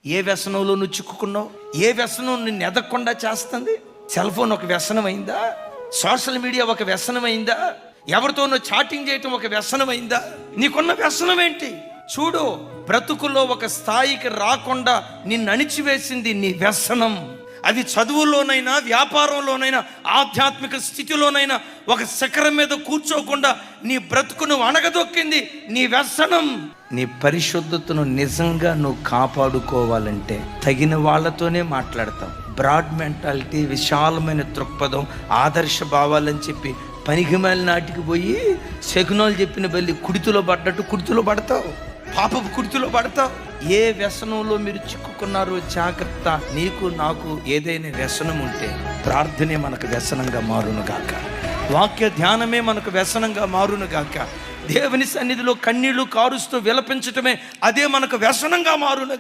ఏ వ్యసనంలో నువ్వు చిక్కుకున్నావు? ఏ వ్యసనం నిన్ను ఎదగకుండా చేస్తుంది? సెల్ ఫోన్ ఒక వ్యసనం అయిందా? సోషల్ మీడియా ఒక వ్యసనం అయిందా? ఎవరితోనో చాటింగ్ చేయటం ఒక వ్యసనం అయిందా? నీకున్న వ్యసనం ఏంటి? చూడు, బ్రతుకులో ఒక స్థాయికి రాకుండా నిన్ను అణిచివేసింది నీ వ్యసనం. అది చదువులోనైనా, వ్యాపారంలోనైనా, ఆధ్యాత్మిక స్థితిలోనైనా ఒక శిఖరం మీద కూర్చోకుండా నీ బ్రతుకును అణగదొక్కింది నీ వ్యసనం. నీ పరిశుద్ధతను నిజంగా నువ్వు కాపాడుకోవాలంటే తగిన వాళ్ళతోనే మాట్లాడతావు. బ్రాడ్ మెంటాలిటీ, విశాలమైన దృక్పథం, ఆదర్శ భావాలని చెప్పి పనికిమాల నాటికి పోయి శకునాలు చెప్పిన బల్లి కుడితిలో పడ్డట్టు కుడితిలో పడతావు, పాపపు కుడితిలో పడతావు. ఏ వ్యసనంలో మీరు చిక్కుకున్నారో జాగ్రత్త. నీకు నాకు ఏదైనా వ్యసనం ఉంటే ప్రార్థనే మనకు వ్యసనంగా మారును గాక, వాక్య ధ్యానమే మనకు వ్యసనంగా మారును గాక, దేవుని సన్నిధిలో కన్నీళ్లు కారుస్తూ విలపించటమే అదే మనకు వ్యసనంగా మారును.